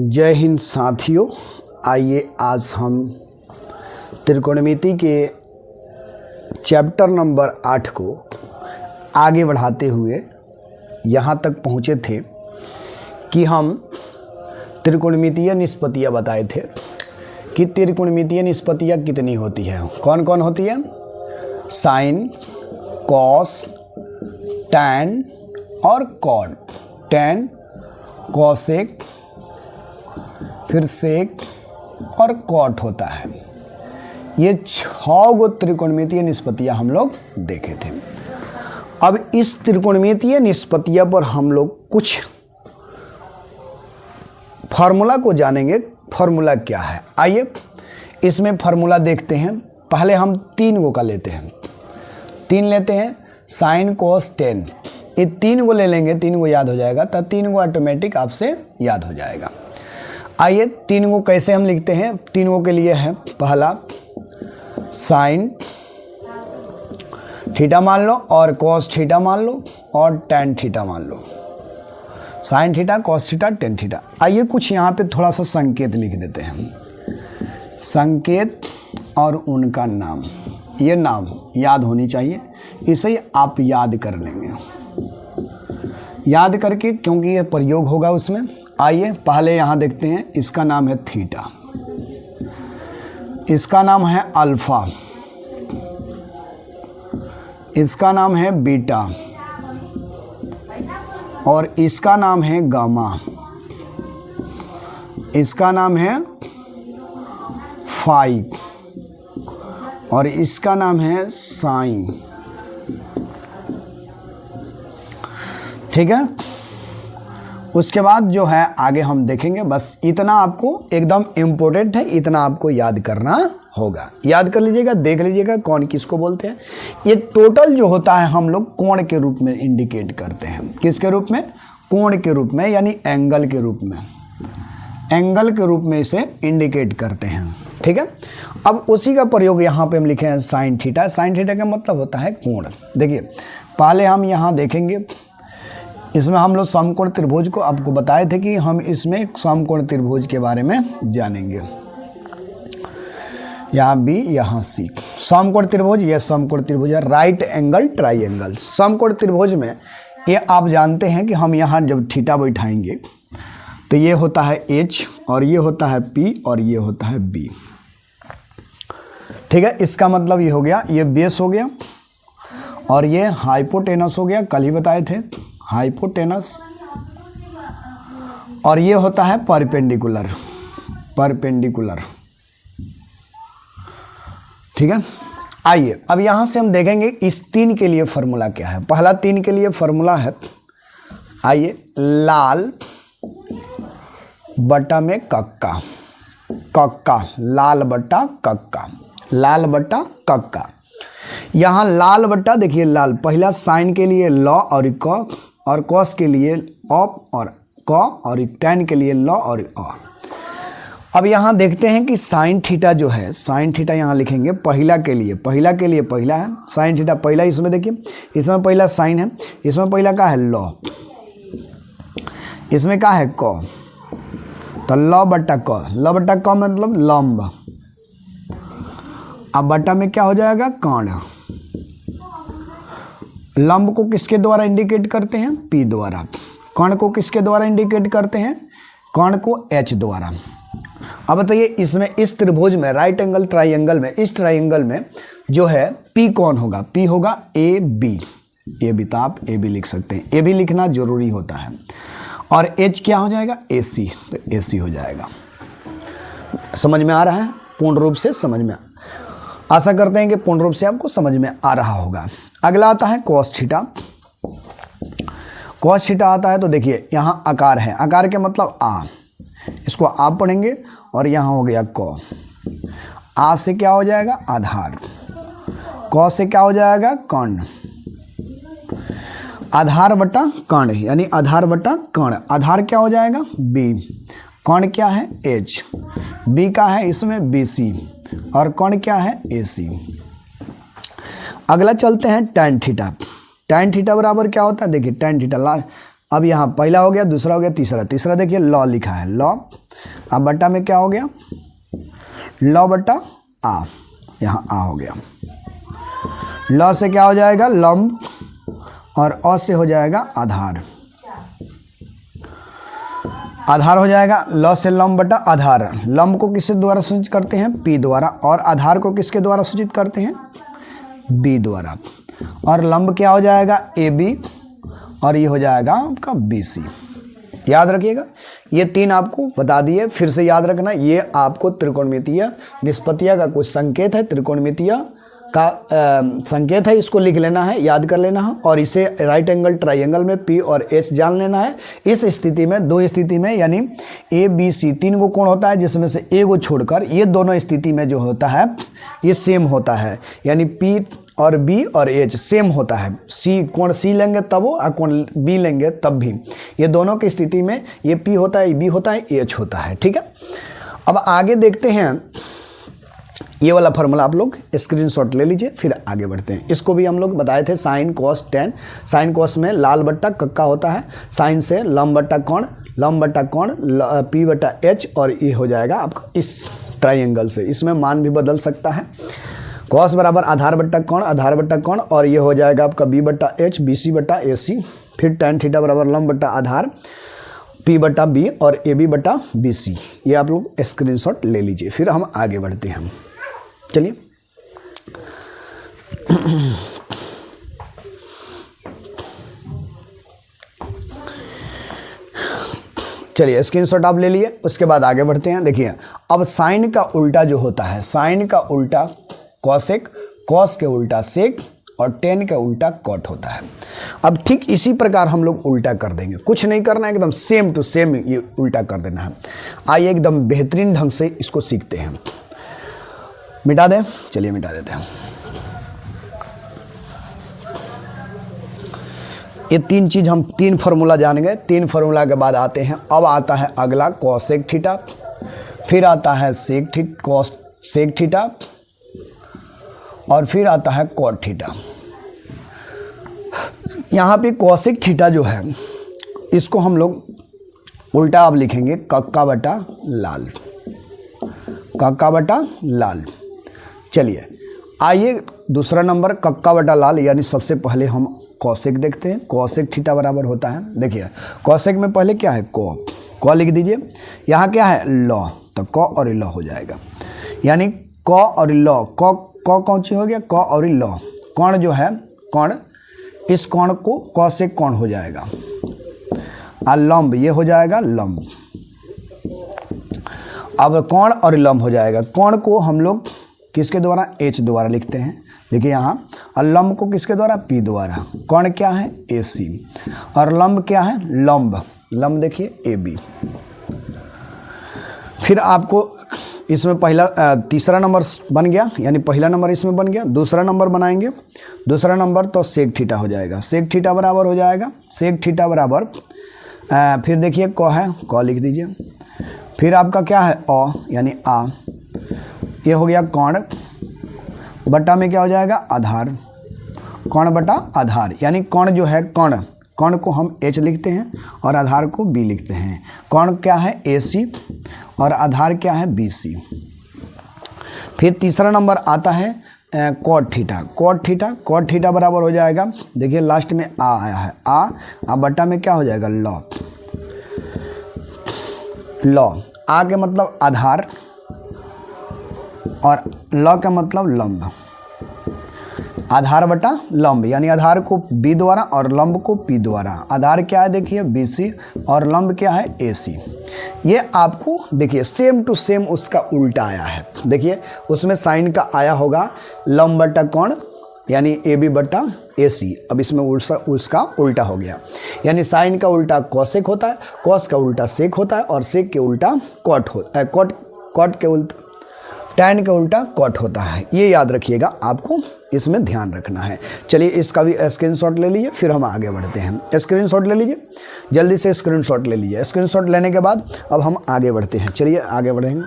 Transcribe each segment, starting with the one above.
जय हिंद साथियों। आइए आज हम त्रिकोणमिति के चैप्टर नंबर 8 को आगे बढ़ाते हुए यहाँ तक पहुँचे थे कि हम त्रिकोणमितीय निष्पत्तियाँ बताए थे कि त्रिकोणमितीय निष्पत्तियाँ कितनी होती है, कौन कौन होती है। साइन, कॉस, टैन और कॉड। टैन, कॉसेक, फिर सेक और कॉट होता है। ये 6 गो त्रिकोणमितीय निष्पत्तियाँ हम लोग देखे थे। अब इस त्रिकोणमितीय निष्पत्तियाँ पर हम लोग कुछ फार्मूला को जानेंगे। फार्मूला क्या है, आइए इसमें फार्मूला देखते हैं। पहले हम 3 गो का लेते हैं। 3 लेते हैं, साइन, कॉस, टेन। ये 3 गो ले लेंगे, 3 गो याद हो जाएगा, तब 3 गो ऑटोमेटिक आपसे याद हो जाएगा। आइए 3 गो कैसे हम लिखते हैं। 3 गो के लिए है, पहला साइन थीटा मान लो और कॉस थीटा मान लो और टेन थीटा मान लो। Sine theta, cos theta, tan theta. आइए कुछ यहाँ पे थोड़ा सा संकेत लिख देते हैं। संकेत और उनका नाम, ये नाम याद होनी चाहिए, इसे ही आप याद कर लेंगे। याद करके, क्योंकि ये प्रयोग होगा उसमें। आइए पहले यहाँ देखते हैं, इसका नाम है थीटा, इसका नाम है अल्फा, इसका नाम है बीटा और इसका नाम है गामा, इसका नाम है फाई और इसका नाम है साइन। ठीक है, उसके बाद जो है आगे हम देखेंगे। बस इतना आपको एकदम इम्पोर्टेंट है, इतना आपको याद करना होगा। याद कर लीजिएगा, देख लीजिएगा कौन किसको बोलते हैं। ये टोटल जो होता है हम लोग कोण के रूप में इंडिकेट करते हैं। किसके रूप में? कोण के रूप में, यानी एंगल के रूप में। एंगल के रूप में इसे इंडिकेट करते हैं। ठीक है, अब उसी का प्रयोग यहाँ पे हम लिखे हैं साइन थीटा। साइन थीटा का मतलब होता है कोण। देखिए पहले हम यहाँ देखेंगे, इसमें हम लोग समकोण त्रिभुज को आपको बताए थे कि हम इसमें समकोण त्रिभुज के बारे में जानेंगे। यहाँ बी, यहाँ सी। समकोण त्रिभुज, ये समकोण त्रिभुज है। Right angle triangle. समकोण त्रिभुज में ये आप जानते हैं कि हम यहाँ जब थीटा बैठाएंगे तो ये होता है एच और ये होता है पी और ये होता है बी। ठीक है, इसका मतलब ये हो गया, ये बेस हो गया और ये हाइपोटेनस हो गया, कल ही बताए थे हाइपोटेनस, और ये होता है परपेंडिकुलर। परपेंडिकुलर। ठीक है, आइए अब यहां से हम देखेंगे इस 3 के लिए फॉर्मूला क्या है। पहला 3 के लिए फॉर्मूला है, आइए, लाल बटा में कक्का। कक्का, लाल बटा कक्का, लाल बटा कक्का। यहाँ लाल बटा, देखिए लाल, पहला साइन के लिए लॉ और क, और कॉस के लिए ऑप और क, और टेन के लिए लॉ और अ। अब यहाँ देखते हैं कि साइन थीटा जो है, साइन थीटा यहाँ लिखेंगे पहला के लिए। पहला के लिए पहला है साइन थीटा, पहला। इसमें देखिए, इसमें पहला साइन है, इसमें पहला का है लॉ, इसमें का है क, तो लॉ बटा क। लॉ बटा क मतलब लंब। अब बटा में क्या हो जाएगा? कर्ण। लंब को किसके द्वारा इंडिकेट करते हैं? पी द्वारा। कर्ण को किसके द्वारा इंडिकेट करते हैं? कर्ण को एच द्वारा। अब बताइए इसमें, इस त्रिभुज में, राइट एंगल ट्राइंगल में, इस ट्राइंगल में जो है पी कौन होगा? पी होगा ए बी। ए बी, तो आप ए बी लिख सकते हैं, ए बी लिखना जरूरी होता है। और एच क्या हो जाएगा? ए सी, तो ए सी हो जाएगा। समझ में आ रहा है? पूर्ण रूप से समझ में, आशा करते हैं कि पूर्ण रूप से आपको समझ में आ रहा होगा। अगला आता है कॉस थीटा। कॉस थीटा आता है तो देखिए यहाँ आकार है, आकार के मतलब आ, इसको आप पढ़ेंगे, और यहाँ हो गया क। आ से क्या हो जाएगा? आधार। क से क्या हो जाएगा? कर्ण। आधार बटा कर्ण, यानी आधार बटा कर्ण। आधार क्या हो जाएगा? बी। कर्ण क्या है? एच। बी का है इसमें बी सी, और कर्ण क्या है? ए सी। अगला चलते हैं टैन थीटा। टैन थीटा बराबर क्या होता है? देखिए टैन थीटा अब यहाँ पहला हो गया, दूसरा हो गया, तीसरा, तीसरा देखिए लॉ लिखा है, लॉ। अब बट्टा में क्या हो गया, लॉ बट्टा आ, यहाँ आ हो गया। लॉ से क्या हो जाएगा, लंब, और अ से हो जाएगा आधार, आधार हो जाएगा। लॉ से लंब बटा आधार। लंब को किसके द्वारा सूचित करते हैं, पी द्वारा, और आधार को किसके द्वारा सूचित करते हैं, बी द्वारा। और लंब क्या हो जाएगा, ए बी, और ये हो जाएगा आपका बी सी। याद रखिएगा, ये तीन आपको बता दिए, फिर से याद रखना, ये आपको त्रिकोणमितीय निष्पत्तियाँ का कुछ संकेत है, त्रिकोणमितीय का संकेत है, इसको लिख लेना है, याद कर लेना है, और इसे राइट एंगल ट्राइंगल में पी और एच जान लेना है। इस स्थिति में, दो स्थिति में, यानी ए बी सी तीन को कोण होता है, जिसमें से ए को छोड़कर ये दोनों स्थिति में जो होता है ये सेम होता है, यानी पी और बी और एच सेम होता है। सी कोण सी लेंगे तब वो, और कोण बी लेंगे तब भी, ये दोनों की स्थिति में ये पी होता है, बी होता है, एच होता है। ठीक है, अब आगे देखते हैं, ये वाला फार्मूला आप लोग स्क्रीनशॉट ले लीजिए, फिर आगे बढ़ते हैं। इसको भी हम लोग बताए थे, sine cos tan. Sine cos में लाल बट्टा कक्का होता है, साइन से लंब बट्टा कोण, लंब बट्टा कोण पी बट्टा एच, और ये हो जाएगा आपका इस ट्राइंगल से। इसमें मान भी बदल सकता है, कॉस बराबर आधार बट्टा कोण, आधार बट्टा कोण, और ये हो जाएगा आपका बी बट्टा एच, बी सी बट्टा ए सी। फिर tan थीटा बराबर लंब बट्टा आधार पी बट्टा बी और ए बी बट्टा बी सी। ये आप लोग स्क्रीनशॉट ले लीजिए, फिर हम आगे बढ़ते हैं। चलिए, चलिए स्क्रीनशॉट आप ले लिए, उसके बाद आगे बढ़ते हैं। देखिए, अब साइन का उल्टा जो होता है, साइन का उल्टा कॉसेक, कॉस के उल्टा सेक, और टेन का उल्टा कॉट होता है। अब ठीक इसी प्रकार हम लोग उल्टा कर देंगे, कुछ नहीं करना है, एकदम सेम टू सेम ये उल्टा कर देना है। आइए एकदम बेहतरीन ढंग से इसको सीखते हैं। मिटा दें, चलिए मिटा देते हैं। ये तीन चीज़ हम, तीन फार्मूला जान गए। तीन फार्मूला के बाद आते हैं, अब आता है अगला कॉसेक थीटा, फिर आता है sec theta, cosec theta, और फिर आता है कॉट थीटा। यहाँ पे कॉसेक थीटा जो है, इसको हम लोग उल्टा अब लिखेंगे कक्का बटा लाल, कक्का बटा लाल। चलिए, आइए दूसरा नंबर कक्का बटा लाल, यानी सबसे पहले हम कॉसेक देखते हैं। कॉसेक थीटा बराबर होता है, देखिए कॉसेक में पहले क्या है, कॉ लिख दीजिए। यहाँ क्या है, लॉ, तो कॉ और लॉ हो जाएगा, यानी कॉ और लॉ, कॉ कौन सी हो गया, कॉ और लॉ। कोण जो है, कोण, इस कोण को कॉ से कोण हो जाएगा, और लंब ये हो जाएगा लंब। अब कोण और लंब हो जाएगा। कोण को हम लोग किसके द्वारा, एच द्वारा लिखते हैं, देखिए यहाँ, और लंब को किसके द्वारा, पी द्वारा। कोण क्या है, ए सी, और लंब क्या है, लंब, लंब देखिए ए बी। फिर आपको इसमें पहला तीसरा नंबर बन गया, यानी पहला नंबर इसमें बन गया। दूसरा नंबर बनाएंगे, दूसरा नंबर तो सेक थीटा हो जाएगा। सेक थीटा बराबर हो जाएगा, सेक थीटा बराबर फिर देखिए कॉ है, कॉ लिख दीजिए। फिर आपका क्या है, अ, यानी आ, ये हो गया कोण, बटा में क्या हो जाएगा, आधार, कोण बटा आधार, यानी कोण जो है, कोण, कोण को हम एच लिखते हैं और आधार को बी लिखते हैं। कोण क्या है, ए सी, और आधार क्या है, बी सी। फिर तीसरा नंबर आता है cot theta. Cot theta, cot theta बराबर हो जाएगा, देखिए लास्ट में आ आया है, आ बटा में क्या हो जाएगा, लॉ, लॉ, आ के मतलब आधार और लॉ का मतलब लंब, आधार बटा लंब, यानी आधार को बी द्वारा और लंब को पी द्वारा। आधार क्या है, देखिए बी सी, और लंब क्या है, ए सी। ये आपको देखिए सेम टू सेम उसका उल्टा आया है। देखिए उसमें साइन का आया होगा लंब बटा कोण, यानी ए बी बटा ए सी। अब इसमें उसका उल्टा हो गया, यानी साइन का उल्टा कॉसेक होता है, कॉस का उल्टा सेक होता है, और सेक के उल्टा कॉट होता है, कॉट के उल्टा टैन का उल्टा कॉट होता है। ये याद रखिएगा, आपको इसमें ध्यान रखना है। चलिए इसका भी स्क्रीनशॉट ले लीजिए, फिर हम आगे बढ़ते हैं। स्क्रीनशॉट ले लीजिए, जल्दी से स्क्रीनशॉट ले लीजिए। स्क्रीनशॉट लेने के बाद अब हम आगे बढ़ते हैं। चलिए आगे बढ़ेंगे।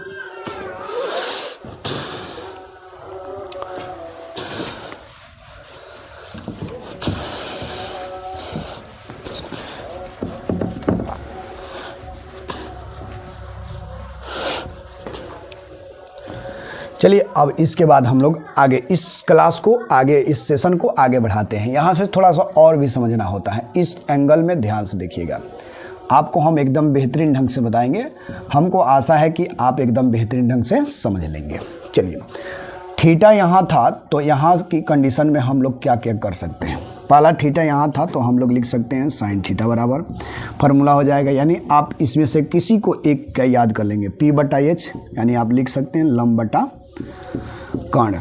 चलिए अब इसके बाद हम लोग आगे इस क्लास को आगे इस सेशन को आगे बढ़ाते हैं। यहाँ से थोड़ा सा और भी समझना होता है, इस एंगल में ध्यान से देखिएगा। आपको हम एकदम बेहतरीन ढंग से बताएंगे, हमको आशा है कि आप एकदम बेहतरीन ढंग से समझ लेंगे। चलिए, थीटा यहाँ था तो यहाँ की कंडीशन में हम लोग क्या क्या कर सकते हैं। पहला थीटा यहाँ था तो हम लोग लिख सकते हैं साइन थीटा बराबर फार्मूला हो जाएगा, यानी आप इसमें से किसी को एक क्या याद कर लेंगे, P बटा H, यानी आप लिख सकते हैं लंब बटा कर्ण।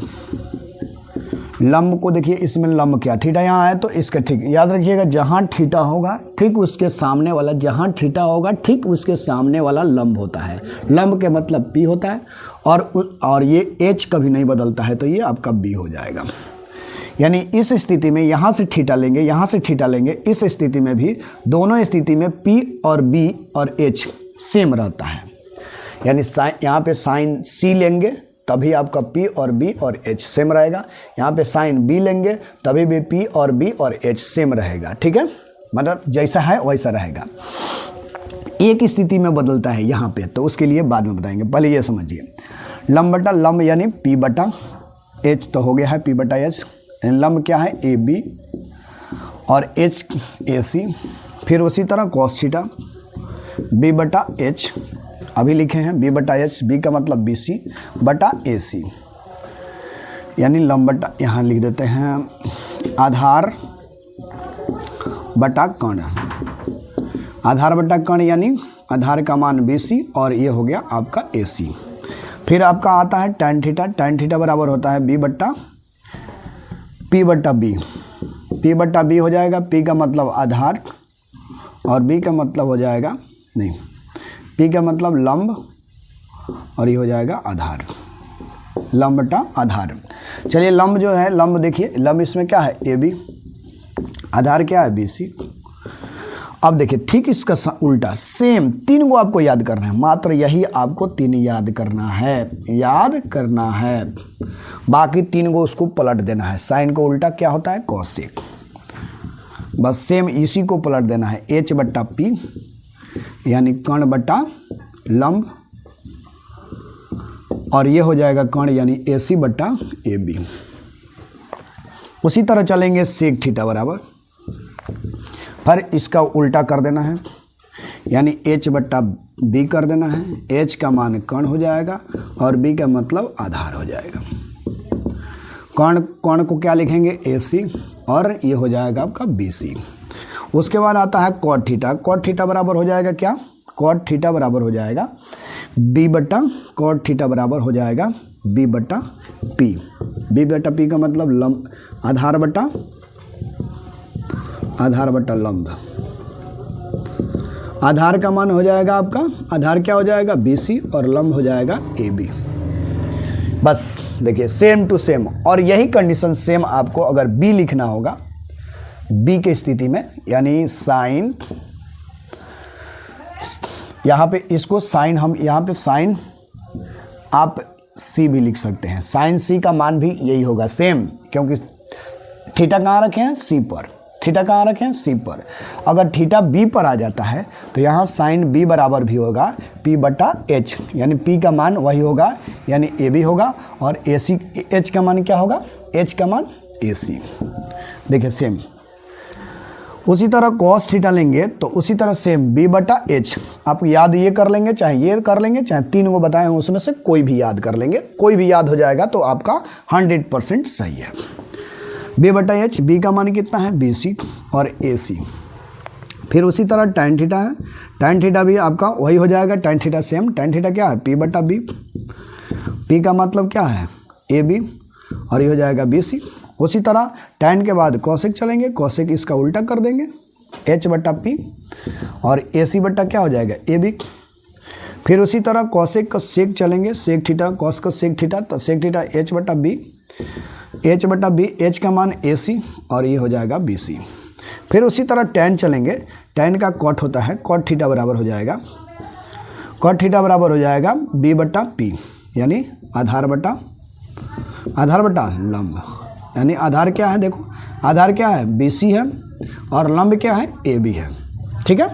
लंब को देखिए, इसमें लंब क्या, थीटा यहाँ है तो इसका ठीक याद रखिएगा, जहाँ थीटा होगा ठीक उसके सामने वाला, जहाँ थीटा होगा ठीक उसके सामने वाला लंब होता है। लंब के मतलब P होता है और ये H कभी नहीं बदलता है, तो ये आपका B हो जाएगा। यानी इस स्थिति में यहाँ से थीटा लेंगे, यहाँ से थीटा लेंगे, इस स्थिति में भी दोनों स्थिति में P और B और H सेम रहता है। यानी यहाँ पे साइन C लेंगे तभी आपका P और B और H सेम रहेगा, यहाँ पे साइन B लेंगे तभी भी P और B और H सेम रहेगा। ठीक है, मतलब जैसा है वैसा रहेगा। एक स्थिति में बदलता है यहाँ पे, तो उसके लिए बाद में बताएंगे, पहले ये समझिए। लंब बटा लंब यानी P बटा H तो हो गया है P बटा H। लंब क्या है, AB और H AC। फिर उसी तरह कॉस थीटा B बटा H, अभी लिखे हैं B बटा H, B का मतलब BC बटा AC, यानी लंब बटा, यहाँ लिख देते हैं आधार बटा कर्ण। आधार बटा कर्ण यानी आधार का मान BC और ये हो गया आपका AC। फिर आपका आता है tan थीटा। tan थीटा बराबर होता है B बटा P बटा B। P बटा B हो जाएगा, P का मतलब आधार और B का मतलब हो जाएगा, नहीं, P का मतलब लंब और ये हो जाएगा आधार, लंब बटा आधार। चलिए, लंब जो है, लंब देखिए, लंब इसमें क्या है AB, आधार क्या है BC। अब देखिए ठीक इसका उल्टा सेम तीन को आपको याद करना है, मात्र यही आपको तीन याद करना है, बाकी तीन को उसको पलट देना है। साइन को उल्टा क्या होता है, कोसेक, बस सेम इसी को पलट देना है। H बट्टा P यानी कर्ण बटा लंब और ये हो जाएगा कर्ण यानी AC बट्टा AB। उसी तरह चलेंगे सेक थीटा बराबर, फिर इसका उल्टा कर देना है, यानी H बट्टा B कर देना है। H का मान कर्ण हो जाएगा और B का मतलब आधार हो जाएगा। कर्ण को क्या लिखेंगे, AC और ये हो जाएगा आपका BC। उसके बाद आता है कॉट थीटा। कॉट थीटा बराबर हो जाएगा क्या, कॉट थीटा बराबर हो जाएगा B बट्टा, कॉट थीटा बराबर हो जाएगा B बट्टा P। B बट्टा P का मतलब लंब, आधार बट्टा लंब। आधार का मान हो जाएगा आपका, आधार क्या हो जाएगा BC और लंब हो जाएगा AB। बस देखिए सेम टू सेम, और यही कंडीशन सेम आपको अगर B लिखना होगा, B के स्थिति में, यानी साइन, यहाँ पे इसको साइन, हम यहाँ पे साइन आप C भी लिख सकते हैं। साइन C का मान भी यही होगा सेम, क्योंकि थीटा कहाँ रखे हैं, C पर। थीटा कहाँ रखे हैं, C पर। अगर थीटा B पर आ जाता है तो यहाँ साइन B बराबर भी होगा P बटा H, यानी P का मान वही होगा, यानी AB होगा, और AC H का मान क्या होगा, H का मान AC। देखिए सेम। उसी तरह कॉस थीटा लेंगे तो उसी तरह सेम B बटा H, आप याद ये कर लेंगे, चाहे ये कर लेंगे, चाहे तीन को बताए उसमें से कोई भी याद कर लेंगे, कोई भी याद हो जाएगा तो आपका 100% सही है। B बटा H, B का मान कितना है BC और AC। फिर उसी तरह tan थीटा है, tan थीटा भी आपका वही हो जाएगा, tan theta same. tan theta क्या है, P बटा B, P का मतलब क्या है AB और ये हो जाएगा BC। उसी तरह tan के बाद कोसेक चलेंगे, कोसेक इसका उल्टा कर देंगे, H बटा P और AC बटा क्या हो जाएगा AB। फिर उसी तरह कोसेक का सेक चलेंगे, सेक थीटा, कॉस का सेक थीटा, तो सेक थीटा H बटा B, H बटा B, H का मान AC और ये हो जाएगा BC। फिर उसी तरह tan चलेंगे, tan का कॉट होता है, कॉट थीटा बराबर हो जाएगा, कॉट थीटा बराबर हो जाएगा B बटा P, यानी आधार बटा लंब, यानी आधार क्या है, देखो आधार क्या है BC है और लंब क्या है AB है। ठीक है,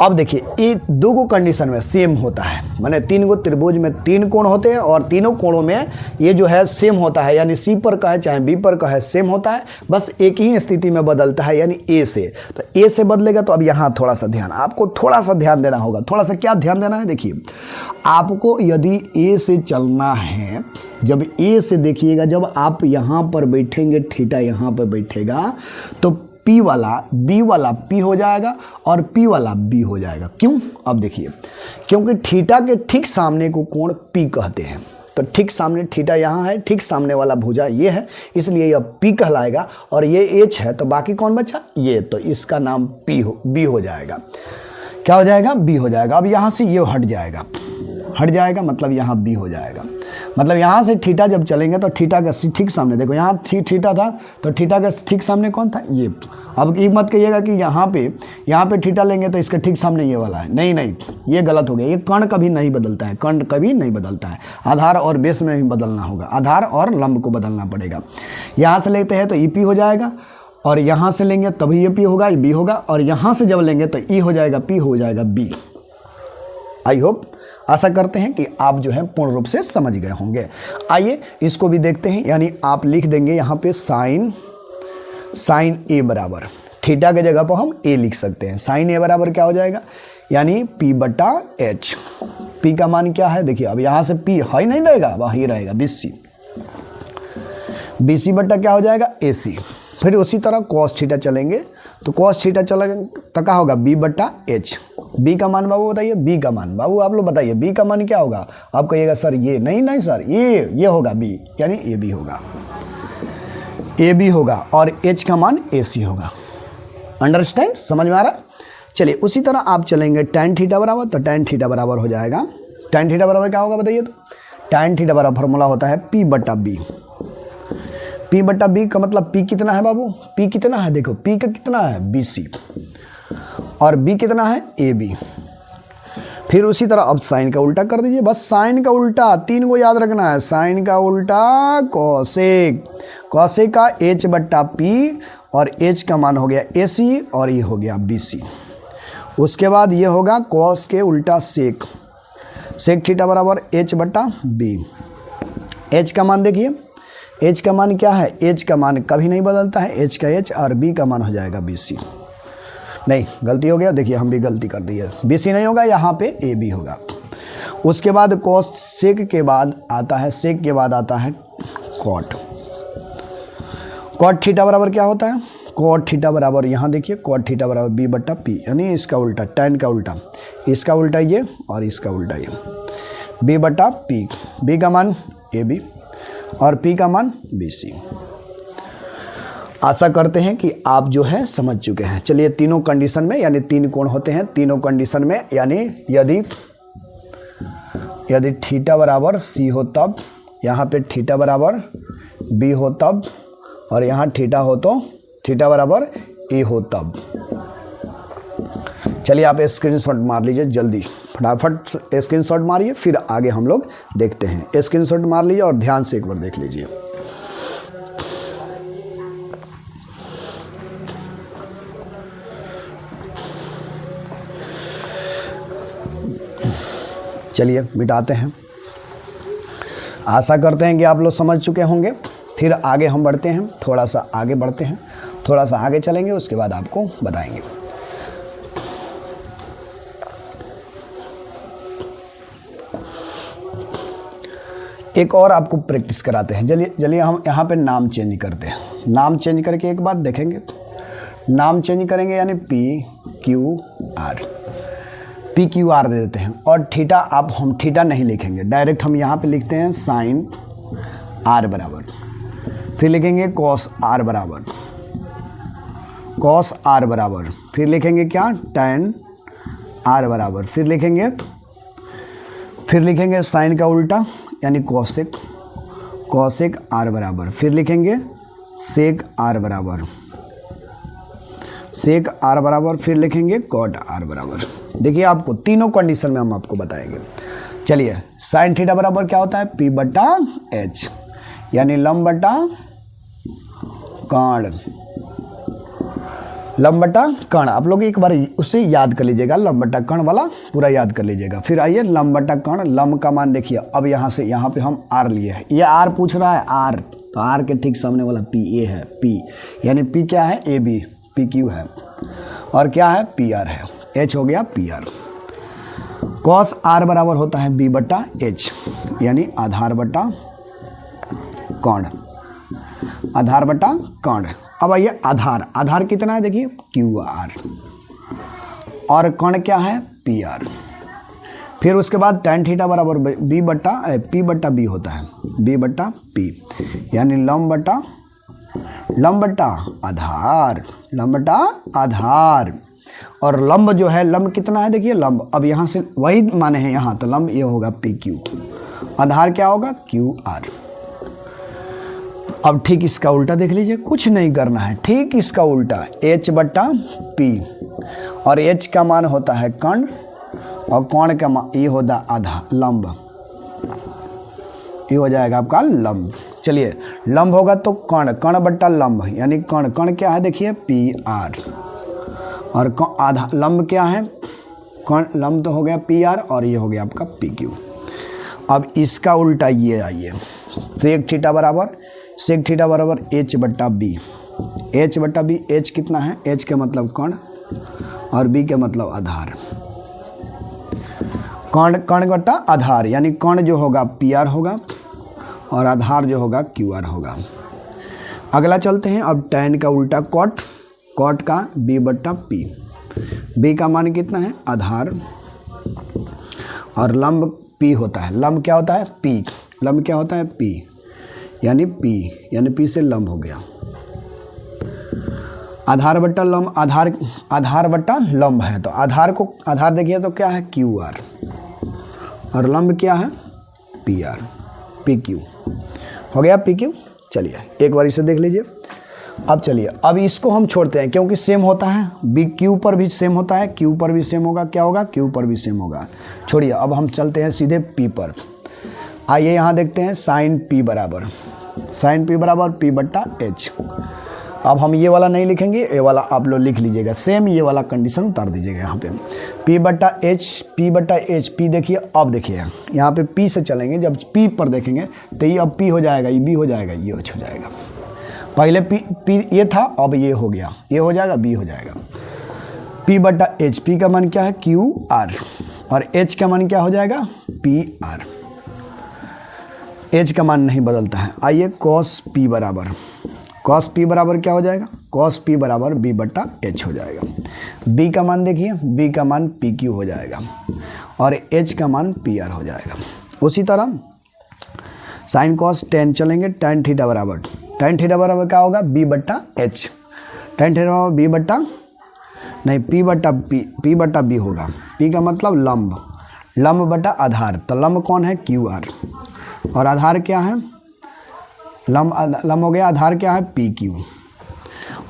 अब देखिए ये दो को कंडीशन में सेम होता है, माने तीन को त्रिभुज में तीन कोण होते हैं और तीनों कोणों में ये जो है सेम होता है, यानी सी पर का है चाहे बी पर का है सेम होता है, बस एक ही स्थिति में बदलता है यानी ए से। तो ए से बदलेगा तो अब यहाँ थोड़ा सा ध्यान, आपको थोड़ा सा ध्यान देना होगा। थोड़ा सा क्या ध्यान देना है, देखिए आपको यदि ए से चलना है, जब ए से देखिएगा, जब आप यहाँ पर बैठेंगे थीटा यहाँ पर बैठेगा तो P वाला B वाला P हो जाएगा और P वाला B हो जाएगा। क्यों? अब देखिए, क्योंकि थीटा के ठीक सामने को कोण P कहते हैं, तो ठीक सामने थीटा यहाँ है, ठीक सामने वाला भुजा ये है, इसलिए यह P कहलाएगा और ये H है, तो बाकी कौन बचा ये, तो इसका नाम B हो जाएगा। क्या हो जाएगा? B हो जाएगा। अब यहाँ से ये हट जाएगा मतलब यहाँ B हो जाएगा। मतलब यहाँ से थीटा जब चलेंगे तो थीटा का ठीक सामने देखो, यहाँ थीटा था तो थीटा का ठीक सामने कौन था, ये। अब ये मत कहिएगा कि यहाँ पे थीटा लेंगे तो इसके ठीक सामने ये वाला है, नहीं, ये गलत हो गया। ये कर्ण कभी नहीं बदलता है, कर्ण कभी नहीं बदलता है, आधार और बेस में भी बदलना होगा, आधार और लंब को बदलना पड़ेगा। यहाँ से लेते हैं तो EP हो जाएगा और यहाँ से लेंगे तभी ये P होगा, ये B होगा, और यहाँ से जब लेंगे तो E हो जाएगा, P हो जाएगा B। आई होप, आशा करते हैं कि आप जो है पूर्ण रूप से समझ गए होंगे। आइए इसको भी देखते हैं, यानी आप लिख देंगे यहाँ पे साइन A बराबर, थीटा के जगह पर हम A लिख सकते हैं। साइन A बराबर क्या हो जाएगा, यानी P/H। P का मान क्या है, देखिए अब यहाँ से P हाई नहीं रहेगा, वही रहेगा BC बट्टा क्या हो जाएगा AC। फिर उसी तरह cos थीटा चलेंगे तो cos थीटा चलेंगे तो क्या होगा B/H। B का मान बाबू बताइए, B का मान बाबू आप लोग बताइए, B का मान क्या होगा। आप कहिएगा सर ये नहीं सर ये होगा B, यानी AB होगा, AB होगा और H का मान AC होगा। अंडरस्टैंड, समझ में आ रहा। चलिए उसी तरह आप चलेंगे tan थीटा बराबर, तो tan थीटा बराबर हो जाएगा, tan थीटा बराबर क्या होगा बताइए, तो tan थीटा बराबर फॉर्मूला होता है P/B। P/B का मतलब P कितना है बाबू, P कितना है, देखो P का कितना है BC और B कितना है AB। फिर उसी तरह अब साइन का उल्टा कर दीजिए, बस साइन का उल्टा, तीन को याद रखना है, साइन का उल्टा कोसेक, कोसेक का H/P और H का मान हो गया AC और ये हो गया BC। उसके बाद ये होगा कोस के उल्टा सेक, सेक थीटा बराबर H/B। H का मान देखिए, H का मान क्या है, H का मान कभी नहीं बदलता है, H का H और B का मान हो जाएगा BC। नहीं गलती हो गया, देखिए हम भी गलती कर दी है, BC नहीं होगा, यहाँ पे AB होगा। उसके बाद कोस सेक के बाद आता है, सेक के बाद आता है कॉट। कॉट थीटा बराबर क्या होता है, कॉट थीटा बराबर यहाँ देखिए, कॉट थीटा बराबर B/P, यानी इसका उल्टा, tan का उल्टा, इसका उल्टा ये और इसका उल्टा ये, B/P। B का मान AB और P का मान BC। आशा करते हैं कि आप जो है समझ चुके हैं। चलिए तीनों कंडीशन में, यानी तीन कोण होते हैं तीनों कंडीशन में, यानी यदि थीटा बराबर C हो तब, यहाँ पे थीटा बराबर B हो तब, और यहाँ थीटा हो तो थीटा बराबर A हो तब। चलिए आप स्क्रीनशॉट मार लीजिए जल्दी, फटाफट स्क्रीनशॉट मारिए, फिर आगे हम लोग देखते हैं। स्क्रीनशॉट मार लीजिए और ध्यान से एक बार देख लीजिए। चलिए मिटाते हैं। आशा करते हैं कि आप लोग समझ चुके होंगे। फिर आगे हम बढ़ते हैं, थोड़ा सा आगे बढ़ते हैं, थोड़ा सा आगे चलेंगे, उसके बाद आपको बताएंगे। एक और आपको प्रैक्टिस कराते हैं। चलिए हम यहाँ पे नाम चेंज करते हैं। नाम चेंज करके एक बार देखेंगे, नाम चेंज करेंगे यानी PQR दे देते हैं। और थीटा हम थीटा नहीं लिखेंगे, डायरेक्ट हम यहाँ पे लिखते हैं साइन R बराबर, फिर लिखेंगे कॉस R बराबर, कॉस R बराबर, फिर लिखेंगे क्या, tan R बराबर, फिर लिखेंगे साइन का उल्टा यानी कॉसेक, कॉसेक R बराबर, फिर लिखेंगे सेक R बराबर, सेक R बराबर, फिर लिखेंगे कॉट R बराबर। देखिए आपको तीनों कंडीशन में हम आपको बताएंगे। चलिए साइन थीटा बराबर क्या होता है, P/H, यानी लंब बटा कर्ण। लंब बटा कण, आप लोग एक बार उससे याद कर लीजिएगा, लंब बटा कण वाला पूरा याद कर लीजिएगा। फिर आइए लंब बटा कण, लंब का मान देखिए, अब यहाँ से यहाँ पे हम आर लिए हैं, ये आर पूछ रहा है आर, तो आर के ठीक सामने वाला पी ए है, पी यानी पी क्या है ए बी, पी क्यू है, और क्या है पी आर है, एच हो गया पी आर। कॉस आर बराबर होता है बी बटा एच, यानी आधार बटा कण, आधार बटा कण। अब आइए आधार, आधार कितना है देखिए क्यू आर, और कण क्या है पी आर। फिर उसके बाद tan थीटा बराबर बी बटा पी बटा बी होता है, बी बटा पी, यानी लंब बटा आधार, लंब बटा आधार। और लंब जो है, लंब कितना है देखिए लंब, अब यहाँ से वही माने हैं यहाँ, तो लंब ये होगा पी क्यू, आधार क्या होगा क्यू आर। अब ठीक इसका उल्टा देख लीजिए, कुछ नहीं करना है, ठीक इसका उल्टा h बटा पी, और h का मान होता है कण, और कण का मान ये होता आधा लंब, ये हो जाएगा आपका लंब। चलिए लंब होगा तो कण, कण बट्टा लंब, यानी कण, कण क्या है देखिए पी आर, और आधा लंब क्या है कण, लंब तो हो गया पी आर, और ये हो गया आपका पी क्यू। अब इसका उल्टा ये आइए, सेक थीटा बराबर एच बट्टा बी, एच बट्टा बी, एच कितना है, एच के मतलब कण और बी के मतलब आधार, कण बट्टा आधार, यानी कण जो होगा पी आर होगा और आधार जो होगा क्यू आर होगा। अगला चलते हैं, अब tan का उल्टा कॉट, कॉट का बी बट्टा पी, बी का मान कितना है आधार, और लंब पी होता है, लंब क्या होता है पी, लंब क्या होता है पी, यानी पी से लंब हो गया, आधार बट्टा लंब, आधार बट्टा लंब है, तो आधार को आधार देखिए तो क्या है क्यू आर, और लंब क्या है पी आर, पी क्यू हो गया पी क्यू। चलिए एक बार इसे देख लीजिए। अब चलिए, अब इसको हम छोड़ते हैं क्योंकि सेम होता है, बी क्यू पर भी सेम होता है, क्यू पर भी सेम होगा, क्या होगा क्यू पर भी सेम होगा। छोड़िए, अब हम चलते हैं सीधे पी पर। आइए यहाँ देखते हैं साइन पी बराबर पी बट्टा एच। अब हम ये वाला नहीं लिखेंगे, ये वाला आप लोग लिख लीजिएगा, सेम ये वाला कंडीशन उतार दीजिएगा यहाँ पे, पी बट्टा एच, पी देखिए, अब देखिए यहाँ पे पी से चलेंगे, जब पी पर देखेंगे तो ये अब पी हो जाएगा, ये बी हो जाएगा, ये एच हो जाएगा। पहले पी ये था, अब ये हो गया, ये हो जाएगा, बी हो जाएगा। पी बट्टा एच, पी का मान क्या है क्यू आर, और एच का मान क्या हो जाएगा पी आर, एच का मान नहीं बदलता है। आइए कॉस पी बराबर क्या हो जाएगा, कॉस पी बराबर बी बट्टा एच हो जाएगा। बी का मान देखिए, बी का मान पी क्यू हो जाएगा, और एच का मान पी आर हो जाएगा। उसी तरह साइन कॉस टेन चलेंगे, tan थीटा बराबर क्या होगा बी बट्टा एच, tan थीटा बराबर बी बट्टा नहीं पी बट्टा बी होगा, पी का मतलब लंब बट्टा आधार, तो लंब कौन है क्यू आर, और आधार क्या है लंब हो गया, आधार क्या है पी क्यू।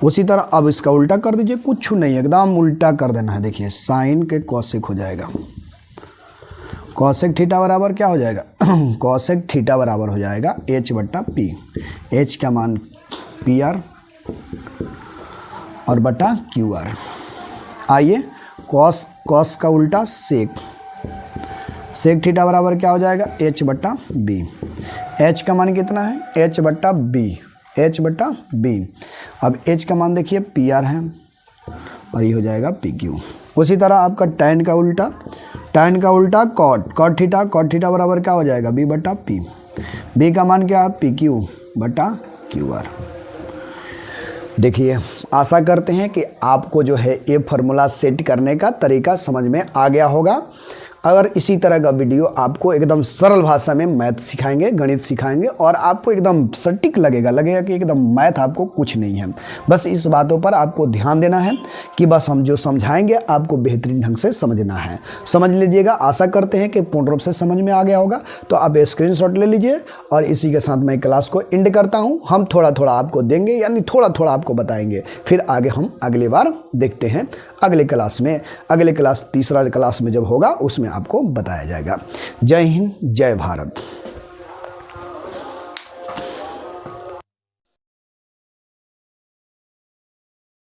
उसी तरह अब इसका उल्टा कर दीजिए, कुछ नहीं एकदम उल्टा कर देना है। देखिए साइन के कॉसेक हो जाएगा, कॉसेक थीटा बराबर क्या हो जाएगा कॉसेक थीटा बराबर हो जाएगा एच बट्टा पी, एच का मान पी आर और बटा क्यू आर। आइए कॉस का उल्टा सेक थीटा बराबर क्या हो जाएगा एच बट्टा बी, एच का मान कितना है एच बट्टा बी, अब एच का मान देखिए पी आर है, और ये हो जाएगा पी क्यू। उसी तरह आपका tan का उल्टा कॉट थीटा बराबर क्या हो जाएगा बी बट्टा पी, बी का मान क्या है पी क्यू बटा क्यू आर। देखिए आशा करते हैं कि आपको जो है ये फार्मूला सेट करने का तरीका समझ में आ गया होगा। अगर इसी तरह का वीडियो आपको एकदम सरल भाषा में मैथ सिखाएंगे, गणित सिखाएंगे, और आपको एकदम सटीक लगेगा कि एकदम मैथ आपको कुछ नहीं है। बस इस बातों पर आपको ध्यान देना है कि बस हम जो समझाएंगे आपको बेहतरीन ढंग से समझना है। समझ लीजिएगा, आशा करते हैं कि पूर्ण रूप से समझ में आ गया होगा। तो आप स्क्रीनशॉट ले लीजिए, और इसी के साथ मैं क्लास को एंड करता हूँ। हम थोड़ा थोड़ा आपको देंगे, यानी थोड़ा आपको बताएंगे, फिर आगे हम अगली बार देखते हैं अगले क्लास में। अगले क्लास तीसरा क्लास में जब होगा उसमें आपको बताया जाएगा। जय हिंद, जय भारत।